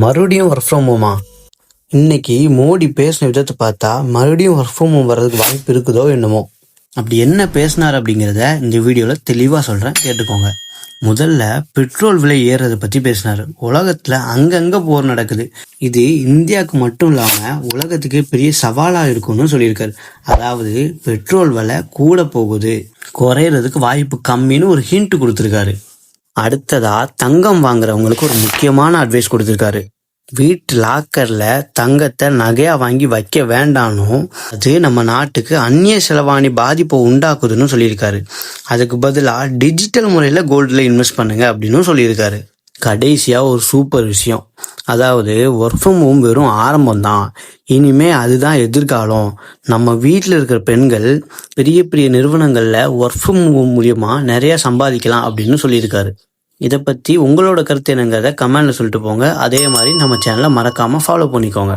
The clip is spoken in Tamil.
மறுபடியும் ஒர்க் ஃப்ரம் ஹோமா? இன்னைக்கு மோடி பேசின விதத்தை பார்த்தா மறுபடியும் ஒர்க் ஃப்ரம் ஹோம் வர்றதுக்கு வாய்ப்பு இருக்குதோ என்னமோ. அப்படி என்ன பேசினார் அப்படிங்கிறத இந்த வீடியோவில் தெளிவாக சொல்கிறேன், கேட்டுக்கோங்க. முதல்ல பெட்ரோல் விலை ஏறுறதை பற்றி பேசினார். உலகத்தில் அங்கங்கே போர் நடக்குது, இது இந்தியாவுக்கு மட்டும் இல்லாமல் உலகத்துக்கே பெரிய சவாலாக இருக்கும்னு சொல்லியிருக்காரு. அதாவது பெட்ரோல் விலை கூட போகுது, குறையிறதுக்கு வாய்ப்பு கம்மின்னு ஒரு ஹிண்ட் கொடுத்துருக்காரு. அடுத்ததா தங்கம் வாங்குறவங்களுக்கு ஒரு முக்கியமான அட்வைஸ் கொடுத்துருக்காரு. வீட்டு லாக்கர்ல தங்கத்தை நகையா வாங்கி வைக்க வேண்டானும், அது நம்ம நாட்டுக்கு அந்நிய செலவாணி பாதிப்பை உண்டாக்குதுன்னு சொல்லியிருக்காரு. அதுக்கு பதிலாக டிஜிட்டல் முறையில் கோல்டில் இன்வெஸ்ட் பண்ணுங்க அப்படின்னு சொல்லியிருக்காரு. கடைசியா ஒரு சூப்பர் விஷயம், அதாவது ஒர்க் ஃப்ரம் ஹோம் வெறும் ஆரம்பம் தான், இனிமே அதுதான் எதிர்காலம். நம்ம வீட்டில் இருக்கிற பெண்கள் பெரிய பெரிய நிறுவனங்கள்ல ஒர்க் ஃப்ரம் ஹோம் மூலியமா நிறைய சம்பாதிக்கலாம் அப்படின்னு சொல்லியிருக்காரு. இதை பற்றி உங்களோட கருத்து என்னங்கிறத கமெண்ட்ல சொல்லிட்டு போங்க. அதே மாதிரி நம்ம சேனலை மறக்காம ஃபாலோ பண்ணிக்கோங்க.